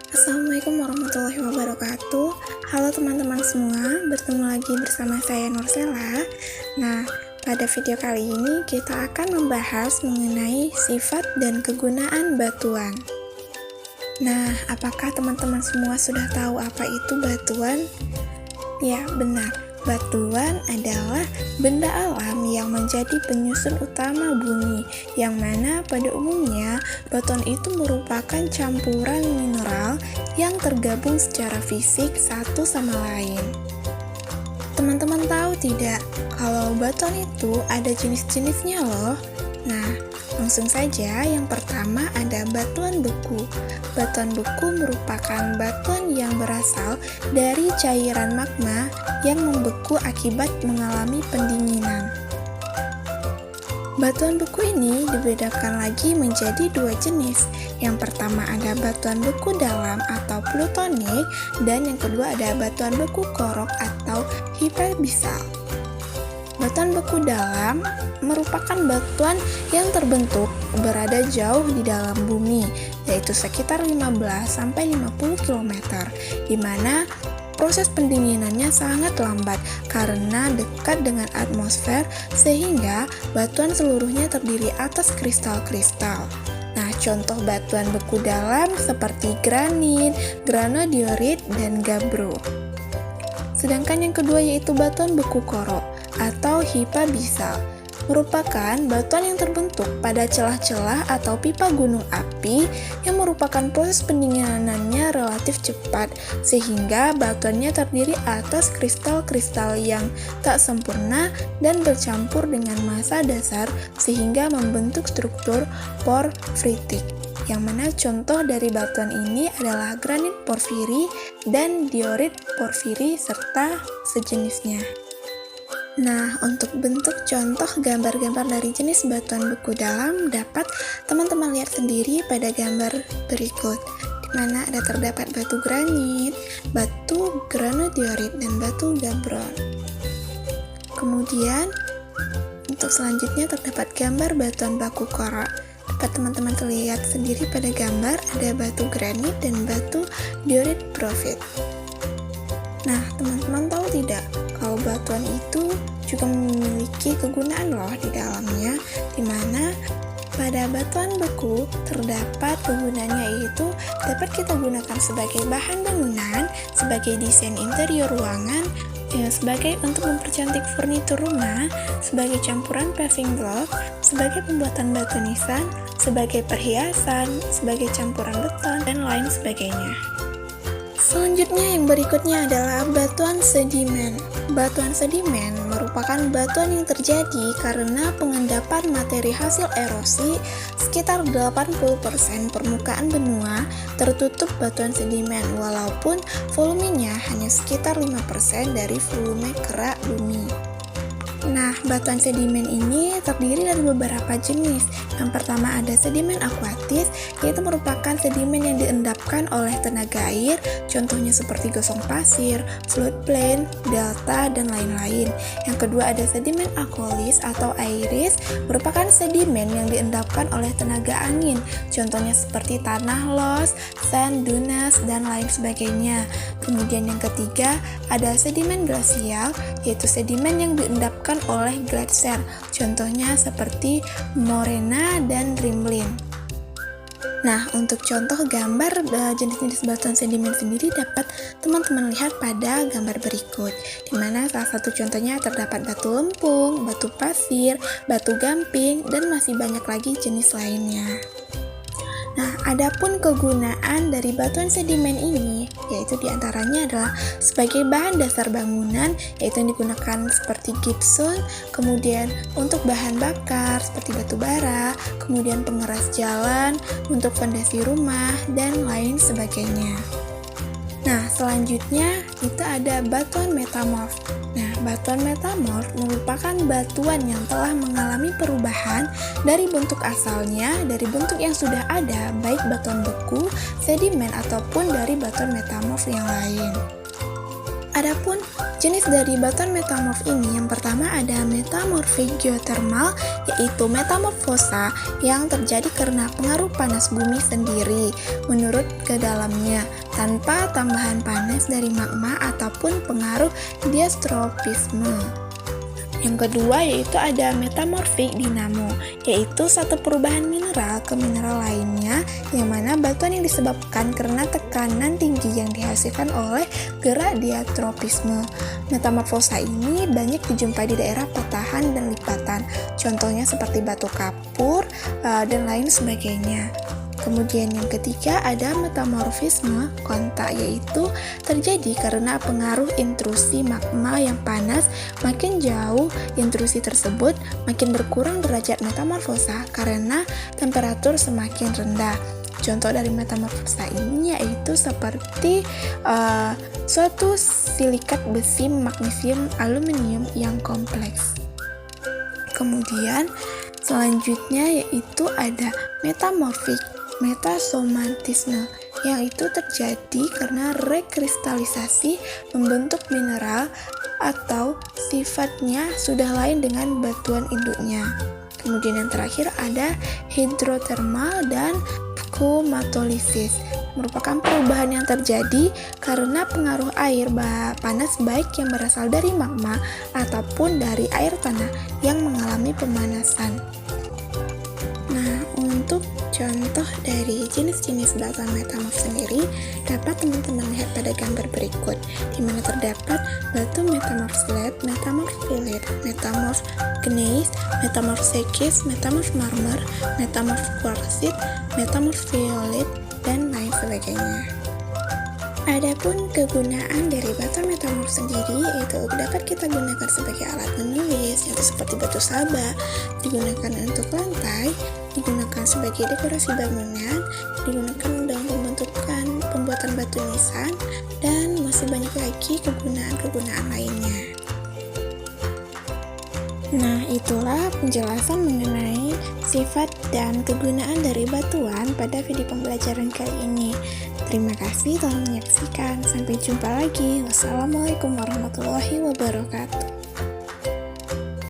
Assalamualaikum warahmatullahi wabarakatuh. Halo teman-teman semua, bertemu lagi bersama saya Nursela. Nah, pada video kali ini kita akan membahas mengenai sifat dan kegunaan batuan. Nah, apakah teman-teman semua sudah tahu apa itu batuan? Ya, benar. Batuan adalah benda alam yang menjadi penyusun utama bumi, yang mana pada umumnya batuan itu merupakan campuran mineral yang tergabung secara fisik satu sama lain. Teman-teman tahu tidak, kalau batuan itu ada jenis-jenisnya loh. Nah, langsung saja yang pertama ada batuan beku. Batuan beku merupakan batuan yang berasal dari cairan magma yang membeku akibat mengalami pendinginan. Batuan beku ini dibedakan lagi menjadi dua jenis. Yang pertama ada batuan beku dalam atau plutonik, dan yang kedua ada batuan beku korok atau hyperbisal. Batuan beku dalam merupakan batuan yang terbentuk berada jauh di dalam bumi, yaitu sekitar 15-50 km, di mana proses pendinginannya sangat lambat karena dekat dengan atmosfer, sehingga batuan seluruhnya terdiri atas kristal-kristal. Nah, contoh batuan beku dalam seperti granit, granodiorit, dan gabbro. Sedangkan yang kedua yaitu batuan beku korok atau hyperbisal, merupakan batuan yang terbentuk pada celah-celah atau pipa gunung api yang merupakan proses pendinginannya relatif cepat, sehingga batuannya terdiri atas kristal-kristal yang tak sempurna dan bercampur dengan massa dasar sehingga membentuk struktur porfiritik. Yang mana contoh dari batuan ini adalah granit porfiri dan diorit porfiri serta sejenisnya. Nah, untuk bentuk contoh gambar-gambar dari jenis batuan beku dalam dapat teman-teman lihat sendiri pada gambar berikut, di mana ada terdapat batu granit, batu granodiorit, dan batu gabbro. Kemudian, untuk selanjutnya terdapat gambar batuan beku korok. Dapat teman-teman lihat sendiri pada gambar ada batu granit dan batu diorit porfir. Nah, teman-teman tahu tidak kalau batuan itu juga memiliki kegunaan loh di dalamnya, di mana pada batuan beku terdapat kegunaannya, yaitu dapat kita gunakan sebagai bahan bangunan, sebagai desain interior ruangan, sebagai untuk mempercantik furnitur rumah, sebagai campuran paving block, sebagai pembuatan batu nisan, sebagai perhiasan, sebagai campuran beton, dan lain sebagainya. Selanjutnya yang berikutnya adalah batuan sedimen. Batuan sedimen merupakan batuan yang terjadi karena pengendapan materi hasil erosi. Sekitar 80% permukaan benua tertutup batuan sedimen, walaupun volumenya hanya sekitar 5% dari volume kerak bumi. Nah, batuan sedimen ini terdiri dari beberapa jenis. Yang pertama ada sedimen akuatis, yaitu merupakan sedimen yang diendapkan oleh tenaga air, contohnya seperti gosong pasir, floodplain, delta, dan lain-lain. Yang kedua ada sedimen alkoholis atau airis, merupakan sedimen yang diendapkan oleh tenaga angin, contohnya seperti tanah los, sand dunes, dan lain sebagainya. Kemudian yang ketiga ada sedimen glasial, yaitu sedimen yang diendapkan oleh gletser, contohnya seperti morena dan rimlin. Nah, untuk contoh gambar jenis-jenis batuan sedimen sendiri dapat teman-teman lihat pada gambar berikut, di mana salah satu contohnya terdapat batu lempung, batu pasir, batu gamping, dan masih banyak lagi jenis lainnya. Nah, adapun kegunaan dari batuan sedimen ini, yaitu diantaranya adalah sebagai bahan dasar bangunan, yaitu yang digunakan seperti gypsum, kemudian untuk bahan bakar seperti batu bara, kemudian pengeras jalan, untuk fondasi rumah, dan lain sebagainya. Nah, selanjutnya kita ada batuan metamorf. Nah, batuan metamorf merupakan batuan yang telah mengalami perubahan dari bentuk asalnya, dari bentuk yang sudah ada, baik batuan beku, sedimen, ataupun dari batuan metamorf yang lain. Adapun jenis dari batuan metamorf ini, yang pertama ada metamorfik geothermal, yaitu metamorfosa yang terjadi karena pengaruh panas bumi sendiri menurut ke dalamnya. tanpa tambahan panas dari magma ataupun pengaruh diastropisme. Yang kedua yaitu ada metamorfik dinamo, yaitu satu perubahan mineral ke mineral lainnya, yang mana batuan yang disebabkan karena tekanan tinggi yang dihasilkan oleh gerak diastropisme. Metamorfosa ini banyak dijumpai di daerah patahan dan lipatan, contohnya seperti batu kapur dan lain sebagainya. Kemudian yang ketiga ada metamorfisme kontak, yaitu terjadi karena pengaruh intrusi magma yang panas. Makin jauh intrusi tersebut, makin berkurang derajat metamorfosa karena temperatur semakin rendah. Contoh dari metamorfosa ini yaitu seperti suatu silikat besi magnesium aluminium yang kompleks. Kemudian selanjutnya yaitu ada metasomatisme, yang itu terjadi karena rekristalisasi membentuk mineral atau sifatnya sudah lain dengan batuan induknya. Kemudian yang terakhir ada hidrotermal dan komatolisis, merupakan perubahan yang terjadi karena pengaruh air panas baik yang berasal dari magma ataupun dari air tanah yang mengalami pemanasan. Nah, untuk contoh dari jenis-jenis batu metamorf sendiri dapat teman-teman lihat pada gambar berikut, di mana terdapat batu metamorf slate, metamorf fillet, metamorf gneiss, metamorf sekis, metamorf marmer, metamorf quartzit, metamorf violet, dan lain sebagainya. Adapun kegunaan dari batu metamorf sendiri yaitu dapat kita gunakan sebagai alat menulis, yaitu seperti batu saba, digunakan untuk lantai, digunakan sebagai dekorasi bangunan, digunakan dalam pembuatan batu nisan, dan masih banyak lagi kegunaan-kegunaan lainnya. Nah, itulah penjelasan mengenai sifat dan kegunaan dari batuan pada video pembelajaran kali ini. Terima kasih telah menyaksikan. Sampai jumpa lagi. Wassalamualaikum warahmatullahi wabarakatuh.